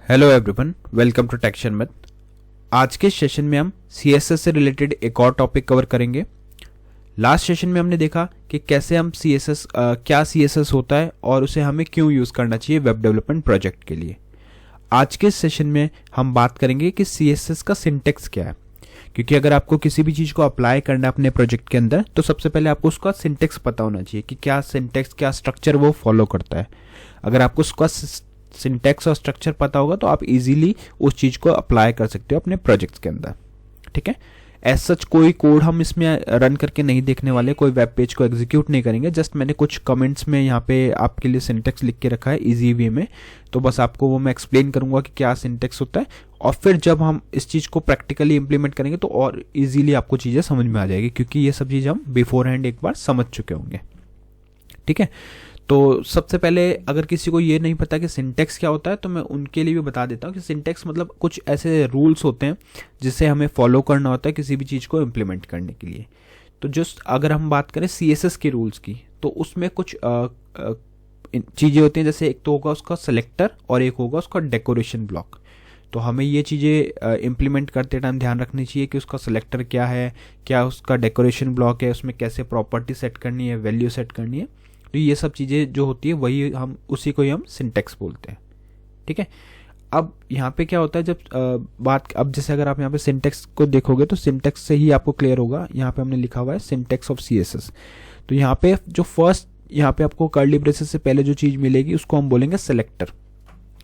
Hello everyone, welcome to टेक्शन math. आज के सेशन में हम CSS से रिलेटेड एक और टॉपिक कवर करेंगे। लास्ट सेशन में हमने देखा कि कैसे हम क्या CSS होता है और उसे हमें क्यों यूज़ करना चाहिए वेब डेवलपमेंट प्रोजेक्ट के लिए। आज के सेशन में हम बात करेंगे कि CSS का सिंटेक्स क्या है, क्योंकि अगर आपको किसी भी चीज़ को अप्लाई करना है अपने प्रोजेक्ट के अंदर तो सबसे पहले आपको उसका सिंटेक्स पता होना चाहिए कि क्या सिंटेक्स, क्या स्ट्रक्चर वो फॉलो करता है। अगर आपको उसका सिंटेक्स और स्ट्रक्चर पता होगा तो आप इजीली उस चीज़ को अप्लाई कर सकते हो अपने प्रोजेक्ट्स के अंदर। ठीक है, एज सच कोई कोड हम इसमें रन करके नहीं देखने वाले, कोई वेब पेज को एग्जीक्यूट नहीं करेंगे। जस्ट मैंने कुछ कमेंट्स में यहाँ पे आपके लिए सिंटेक्स लिख के रखा है इजी वे में, तो बस आपको वो मैं एक्सप्लेन करूंगा कि क्या सिंटेक्स होता है, और फिर जब हम इस चीज़ को प्रैक्टिकली इंप्लीमेंट करेंगे तो और इजीली आपको चीज़ें समझ में आ जाएगी, क्योंकि ये सब चीज़ हम बिफोर हैंड एक बार समझ चुके होंगे। ठीक है, तो सबसे पहले अगर किसी को ये नहीं पता कि सिंटेक्स क्या होता है तो मैं उनके लिए भी बता देता हूँ कि सिंटेक्स मतलब कुछ ऐसे रूल्स होते हैं जिसे हमें फॉलो करना होता है किसी भी चीज़ को इम्प्लीमेंट करने के लिए। तो जस्ट अगर हम बात करें CSS के रूल्स की तो उसमें कुछ चीज़ें होती हैं, जैसे एक तो होगा उसका सेलेक्टर और एक होगा उसका डेकोरेशन ब्लॉक। तो हमें ये चीज़ें इम्प्लीमेंट करते टाइम ध्यान रखनी चाहिए कि उसका सेलेक्टर क्या है, क्या उसका डेकोरेशन ब्लॉक है, उसमें कैसे प्रॉपर्टी सेट करनी है, वैल्यू सेट करनी है। तो ये सब चीज़ें जो होती है वही उसी को ही हम सिंटेक्स बोलते हैं। ठीक है, अब यहाँ पे क्या होता है जब अब जैसे अगर आप यहाँ पे सिंटेक्स को देखोगे तो सिंटेक्स से ही आपको क्लियर होगा। यहाँ पे हमने लिखा हुआ है सिंटेक्स ऑफ CSS। तो यहाँ पे जो फर्स्ट यहाँ पे आपको कर्ली ब्रेसेस से पहले जो चीज़ मिलेगी उसको हम बोलेंगे सेलेक्टर।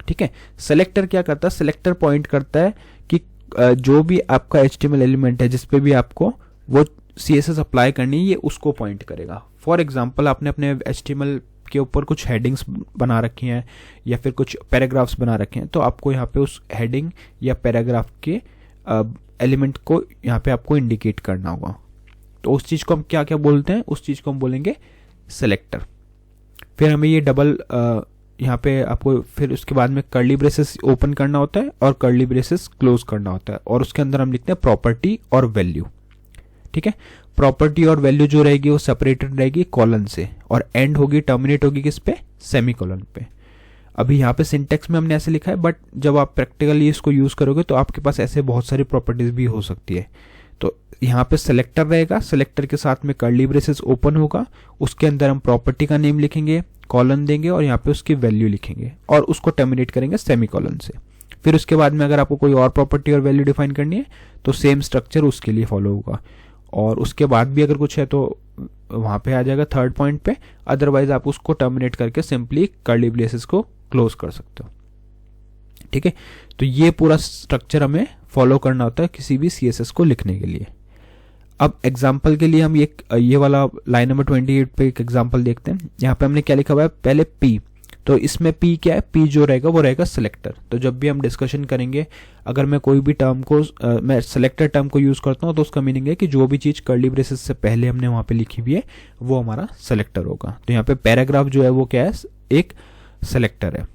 ठीक है, सेलेक्टर क्या करता है, सेलेक्टर पॉइंट करता है कि जो भी आपका HTML एलिमेंट है जिसपे भी आपको वो CSS अप्लाई करनी है ये उसको पॉइंट करेगा। फॉर एग्जाम्पल आपने अपने HTML के ऊपर कुछ हेडिंग्स बना रखी हैं या फिर कुछ पैराग्राफ्स बना रखे हैं, तो आपको यहाँ पे उस हेडिंग या पैराग्राफ के एलिमेंट को यहाँ पे आपको इंडिकेट करना होगा। तो उस चीज़ को हम क्या क्या बोलते हैं, उस चीज़ को हम बोलेंगे सेलेक्टर। फिर हमें ये डबल यहाँ पे आपको फिर उसके बाद में कर्ली ब्रेसेस ओपन करना होता है और कर्ली ब्रेसेस क्लोज करना होता है, और उसके अंदर हम लिखते हैं प्रॉपर्टी और वैल्यू। ठीक है, प्रॉपर्टी और वैल्यू जो रहेगी वो सेपरेटेड रहेगी कॉलन से, और एंड होगी, टर्मिनेट होगी किस पे, सेमी कॉलन पे। अभी यहाँ पे सिंटेक्स में हमने ऐसे लिखा है, बट जब आप प्रैक्टिकली इसको यूज करोगे तो आपके पास ऐसे बहुत सारी प्रॉपर्टीज भी हो सकती है। तो यहाँ पे सेलेक्टर रहेगा, सेलेक्टर के साथ में कर्ली ब्रेसेस ओपन होगा, उसके अंदर हम प्रॉपर्टी का नेम लिखेंगे, कॉलन देंगे और यहाँ पे उसकी वैल्यू लिखेंगे और उसको टर्मिनेट करेंगे सेमी कॉलन से। फिर उसके बाद में अगर आपको कोई और प्रॉपर्टी और वैल्यू डिफाइन करनी है तो सेम स्ट्रक्चर उसके लिए फॉलो होगा, और उसके बाद भी अगर कुछ है तो वहाँ पे आ जाएगा थर्ड पॉइंट पे। अदरवाइज आप उसको टर्मिनेट करके सिंपली कर्ली ब्रेसेस को क्लोज कर सकते हो। ठीक है, तो ये पूरा स्ट्रक्चर हमें फॉलो करना होता है किसी भी CSS को लिखने के लिए। अब एग्जाम्पल के लिए हम ये वाला लाइन नंबर 28 पे एक एग्जाम्पल देखते हैं। यहाँ पे हमने क्या लिखा हुआ है, पहले P। तो इसमें P क्या है, P जो रहेगा वो रहेगा सेलेक्टर। तो जब भी हम डिस्कशन करेंगे, अगर मैं कोई भी टर्म को मैं सेलेक्टर टर्म को यूज करता हूँ तो उसका मीनिंग है कि जो भी चीज़ कर्ली ब्रेसेस से पहले हमने वहाँ पे लिखी हुई है वो हमारा सेलेक्टर होगा। तो यहाँ पे पैराग्राफ जो है वो क्या है, एक सेलेक्टर है।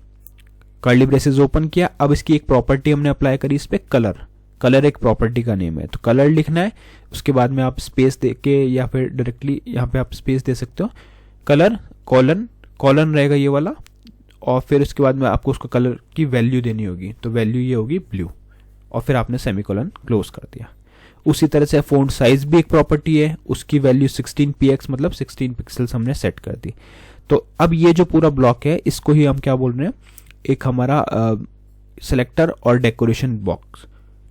कर्ली ब्रेसेस ओपन किया, अब इसकी एक प्रॉपर्टी हमने अप्लाई करी इस पे, कलर एक प्रॉपर्टी का नेम है, तो कलर लिखना है। उसके बाद में आप स्पेस दे के या फिर डायरेक्टली यहाँ पे आप स्पेस दे सकते हो, कलर कॉलन रहेगा ये वाला, और फिर उसके बाद में आपको उसको कलर की वैल्यू देनी होगी, तो वैल्यू ये होगी ब्लू, और फिर आपने सेमीकोलन क्लोज कर दिया। उसी तरह से फ़ॉन्ट साइज भी एक प्रॉपर्टी है, उसकी वैल्यू 16px मतलब 16 पिक्सल्स हमने सेट कर दी। तो अब ये जो पूरा ब्लॉक है इसको ही हम क्या बोल रहे हैं, एक हमारा सेलेक्टर और डेकोरेशन बॉक्स।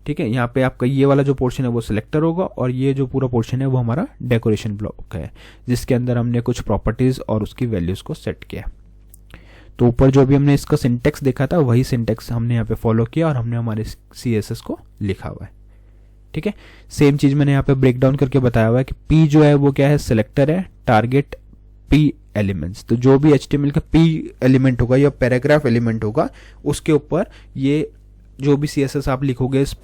ठीक है, यहाँ पे आपका ये वाला जो पोर्शन है वो सिलेक्टर होगा और ये जो पूरा पोर्शन है वो हमारा डेकोरेशन ब्लॉक है, जिसके अंदर हमने कुछ प्रॉपर्टीज और उसकी वैल्यूज को सेट किया। तो ऊपर जो भी हमने इसका सिंटेक्स देखा था वही सिंटेक्स हमने यहाँ पे फॉलो किया और हमने हमारे CSS को लिखा हुआ है। ठीक है, सेम चीज मैंने यहाँ पे ब्रेक डाउन करके बताया हुआ है कि P जो है वो क्या है, सिलेक्टर है, टारगेट P एलिमेंट्स। तो जो भी HTML का P एलिमेंट होगा या पैराग्राफ एलिमेंट होगा उसके ऊपर ये जो भी CSS आप लिखोगे इस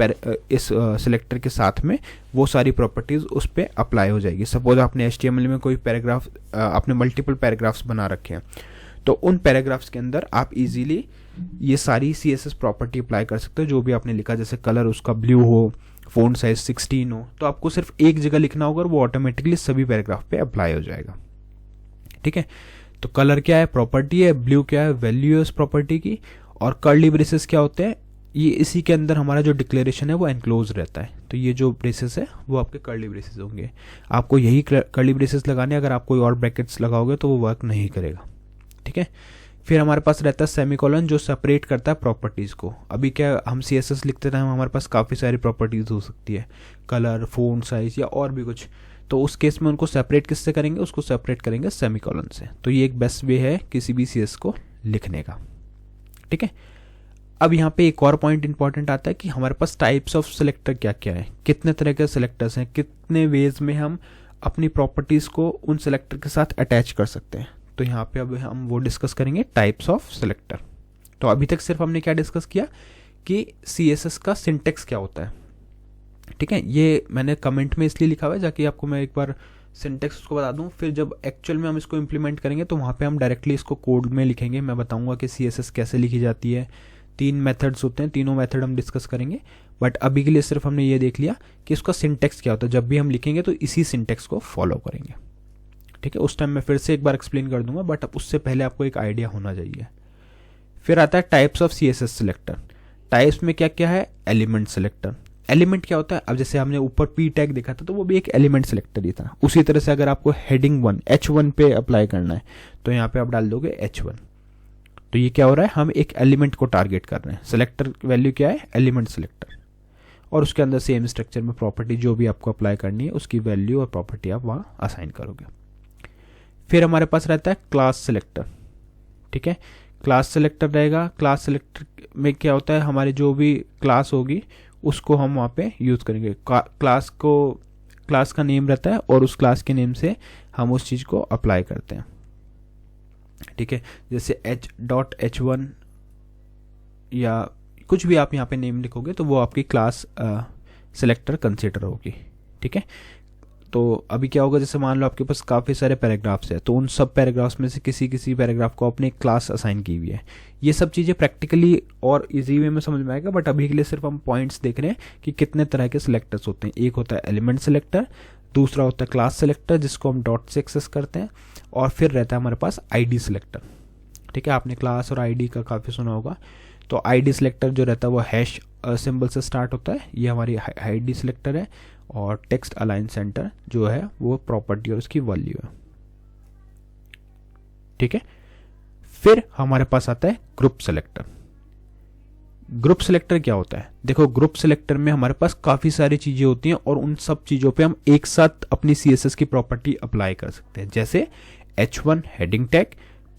सिलेक्टर के साथ में वो सारी प्रॉपर्टीज उस पर अप्लाई हो जाएगी। सपोज आपने HTML में कोई पैराग्राफ, आपने मल्टीपल पैराग्राफ्स बना रखे हैं, तो उन पैराग्राफ्स के अंदर आप इजीली ये सारी CSS प्रॉपर्टी अप्लाई कर सकते हो जो भी आपने लिखा। जैसे कलर उसका ब्लू हो, फ़ॉन्ट साइज 16 हो, तो आपको सिर्फ एक जगह लिखना होगा और वो ऑटोमेटिकली सभी पैराग्राफ पे अप्लाई हो जाएगा। ठीक है, तो कलर क्या है, प्रॉपर्टी है, ब्लू क्या है, वैल्यू है उस प्रॉपर्टी की, और कर्ली ब्रेसेस क्या होते हैं, ये इसी के अंदर हमारा जो डिक्लेरेशन है वो एनक्लोज रहता है। तो ये जो ब्रेसेस है वो आपके कर्ली ब्रेसेस होंगे। आपको यही कर्ली ब्रेसेस लगाने, अगर आप कोई और ब्रैकेट्स लगाओगे तो वो वर्क नहीं करेगा, ठीक है। फिर हमारे पास रहता है सेमीकोलन, जो सेपरेट करता है प्रॉपर्टीज़ को। अभी क्या हम CSS लिखते टाइम हमारे पास काफ़ी सारी प्रॉपर्टीज़ हो सकती है, कलर, फ़ॉन्ट साइज या और भी कुछ। तो उस केस में उनको सेपरेट किससे करेंगे, उसको सेपरेट करेंगे सेमीकोलन से। तो ये एक बेस्ट वे है किसी भी CSS को लिखने का, ठीक है। अब यहाँ पे एक और पॉइंट इंपॉर्टेंट आता है कि हमारे पास टाइप्स ऑफ सिलेक्टर क्या क्या है, कितने तरह के सिलेक्टर्स हैं, कितने वेज में हम अपनी प्रॉपर्टीज़ को उन सिलेक्टर के साथ अटैच कर सकते हैं। तो यहाँ पे अब हम वो डिस्कस करेंगे, टाइप्स ऑफ सिलेक्टर। तो अभी तक सिर्फ हमने क्या डिस्कस किया कि CSS का सिंटेक्स क्या होता है, ठीक है। ये मैंने कमेंट में इसलिए लिखा हुआ है जाकि आपको मैं एक बार सिंटेक्स उसको बता दूं, फिर जब एक्चुअल में हम इसको इम्प्लीमेंट करेंगे तो वहाँ पे हम डायरेक्टली इसको कोड में लिखेंगे। मैं बताऊंगा कि CSS कैसे लिखी जाती है। 3 मेथड्स होते हैं, तीनों मेथड हम डिस्कस करेंगे। बट अभी के लिए सिर्फ हमने ये देख लिया कि इसका सिंटेक्स क्या होता है। जब भी हम लिखेंगे तो इसी सिंटेक्स को फॉलो करेंगे, ठीक है। उस टाइम मैं फिर से एक बार एक्सप्लेन कर दूंगा, बट अब उससे पहले आपको एक आइडिया होना चाहिए। फिर आता है types of CSS selector. Types में क्या क्या है, एलिमेंट सिलेक्टर। एलिमेंट क्या होता है, अब जैसे हमने ऊपर P टैग देखा था तो वो भी एक एलिमेंट सिलेक्टर ही था। उसी तरह से अगर आपको हेडिंग 1 H1 पे अप्लाई करना है तो यहाँ पे आप डाल दोगे H1। तो ये क्या हो रहा है, हम एक एलिमेंट को टारगेट कर रहे हैं। सिलेक्टर वैल्यू क्या है, एलिमेंट सिलेक्टर। और उसके अंदर सेम स्ट्रक्चर में प्रॉपर्टी जो भी आपको अप्लाई करनी है उसकी वैल्यू और प्रॉपर्टी आप वहाँ असाइन करोगे। फिर हमारे पास रहता है क्लास सिलेक्टर, ठीक है। क्लास सिलेक्टर रहेगा। क्लास सिलेक्टर में क्या होता है, हमारी जो भी क्लास होगी उसको हम वहाँ पे यूज़ करेंगे। क्लास का नेम रहता है और उस क्लास के नेम से हम उस चीज़ को अप्लाई करते हैं, ठीक है। जैसे H.H1 या कुछ भी आप यहाँ पे नेम लिखोगे तो वो आपकी क्लास सिलेक्टर कंसीडर होगी, ठीक है। तो अभी क्या होगा, जैसे मान लो आपके पास काफ़ी सारे पैराग्राफ्स है तो उन सब पैराग्राफ्स में से किसी पैराग्राफ को अपने क्लास असाइन की हुई है। ये सब चीज़ें प्रैक्टिकली और इजी वे में समझ में आएगा, बट अभी के लिए सिर्फ हम पॉइंट्स देख रहे हैं कि कितने तरह के सिलेक्टर्स होते हैं। एक होता है एलिमेंट सिलेक्टर, दूसरा होता है क्लास सिलेक्टर जिसको हम डॉट से एक्सेस करते हैं, और फिर रहता है हमारे पास ID सिलेक्टर, ठीक है। आपने क्लास और ID का काफ़ी सुना होगा। तो ID सिलेक्टर जो रहता है वो हैश सिंबल से स्टार्ट होता है, ये हमारी ID सिलेक्टर है। और टेक्स्ट अलाइन सेंटर जो है वो प्रॉपर्टी और उसकी वैल्यू है, ठीक है। फिर हमारे पास आता है ग्रुप सिलेक्टर। ग्रुप सिलेक्टर क्या होता है, देखो ग्रुप सिलेक्टर में हमारे पास काफी सारी चीजें होती हैं और उन सब चीजों पे हम एक साथ अपनी CSS की प्रॉपर्टी अप्लाई कर सकते हैं। जैसे H1 heading tag,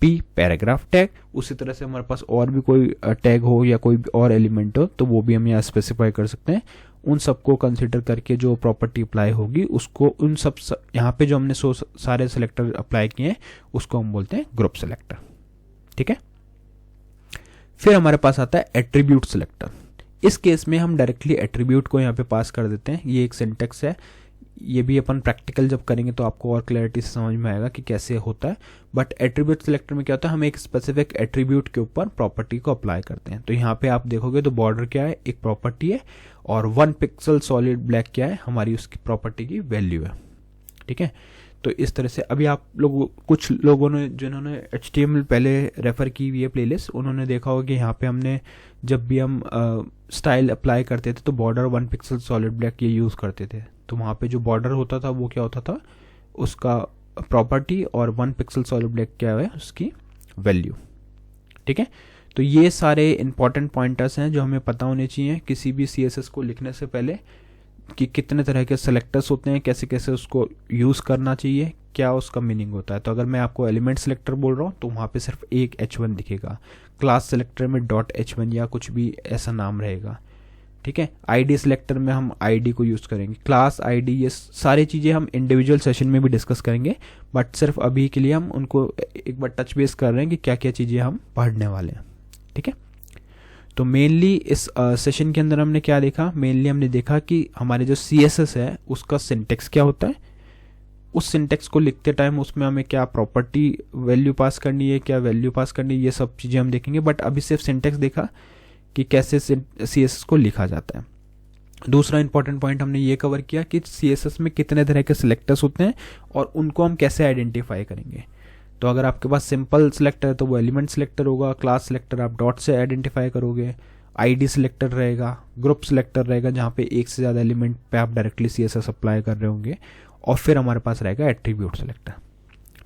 P paragraph tag, उसी तरह से हमारे पास और भी कोई टैग हो या कोई और एलिमेंट हो तो वो भी हम यहाँ स्पेसिफाई कर सकते हैं। उन सबको कंसिडर करके जो प्रॉपर्टी अप्लाई होगी उसको उन सब यहाँ पे जो हमने सारे सिलेक्टर अप्लाई किए हैं उसको हम बोलते हैं ग्रुप सिलेक्टर, ठीक है। फिर हमारे पास आता है एट्रीब्यूट सिलेक्टर। इस केस में हम डायरेक्टली एट्रीब्यूट को यहाँ पे पास कर देते हैं। ये एक सिंटेक्स है, ये भी अपन प्रैक्टिकल जब करेंगे तो आपको और क्लैरिटी से समझ में आएगा कि कैसे होता है। बट एट्रीब्यूट सिलेक्टर में क्या होता है, हम एक स्पेसिफिक एट्रीब्यूट के ऊपर प्रॉपर्टी को अप्लाई करते हैं। तो यहाँ पे आप देखोगे तो बॉर्डर क्या है, एक प्रॉपर्टी है, और 1 पिक्सल सॉलिड ब्लैक क्या है, हमारी उसकी प्रॉपर्टी की वैल्यू है, ठीक है। तो इस तरह से अभी आप लोग, कुछ लोगों ने जिन्होंने HTML पहले रेफर की हुई है प्लेलिस्ट, उन्होंने देखा होगा कि यहाँ पे हमने जब भी हम स्टाइल अप्लाई करते थे तो बॉर्डर 1 पिक्सल सॉलिड ब्लैक ये यूज़ करते थे। तो वहाँ पे जो बॉर्डर होता था वो क्या होता था, उसका प्रॉपर्टी, और 1 पिक्सल सॉलिड ब्लैक क्या है, उसकी वैल्यू, ठीक है। तो ये सारे इंपॉर्टेंट पॉइंटर्स हैं जो हमें पता होने चाहिए किसी भी CSS को लिखने से पहले, कि कितने तरह के सेलेक्टर्स होते हैं, कैसे कैसे उसको यूज़ करना चाहिए, क्या उसका मीनिंग होता है। तो अगर मैं आपको एलिमेंट सिलेक्टर बोल रहा हूँ तो वहाँ पे सिर्फ एक H1 दिखेगा। क्लास सिलेक्टर में .H1 या कुछ भी ऐसा नाम रहेगा, ठीक है। ID सिलेक्टर में हम ID को यूज़ करेंगे, क्लास ID, ये सारी चीज़ें हम इंडिविजुअल सेशन में भी डिस्कस करेंगे, बट सिर्फ अभी के लिए हम उनको एक बार टच बेस कर रहे हैं कि क्या क्या चीज़ें हम पढ़ने वाले हैं, ठीक है। तो मेनली इस सेशन के अंदर हमने क्या देखा, मेनली हमने देखा कि हमारे जो CSS है उसका सिंटेक्स क्या होता है, उस सिंटेक्स को लिखते टाइम उसमें हमें क्या प्रॉपर्टी वैल्यू पास करनी है, क्या वैल्यू पास करनी है, ये सब चीज़ें हम देखेंगे। बट अभी सिर्फ सिंटेक्स देखा कि कैसे CSS को लिखा जाता है। दूसरा इंपॉर्टेंट पॉइंट हमने ये कवर किया कि CSS में कितने तरह के सिलेक्टर्स होते हैं और उनको हम कैसे आइडेंटिफाई करेंगे। तो अगर आपके पास सिंपल सिलेक्टर है तो वो एलिमेंट सिलेक्टर होगा, क्लास सिलेक्टर आप डॉट से आइडेंटिफाई करोगे, आईडी सिलेक्टर रहेगा, ग्रुप सिलेक्टर रहेगा जहाँ पे एक से ज़्यादा एलिमेंट पे आप डायरेक्टली CSS अप्लाई कर रहे होंगे, और फिर हमारे पास रहेगा एट्रीब्यूट सिलेक्टर।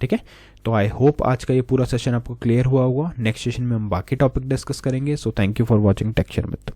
ठीक है, तो आई होप आज का ये पूरा सेशन आपको क्लियर हुआ होगा। नेक्स्ट सेशन में हम बाकी टॉपिक डिस्कस करेंगे। So thank you for watching texture Mitra.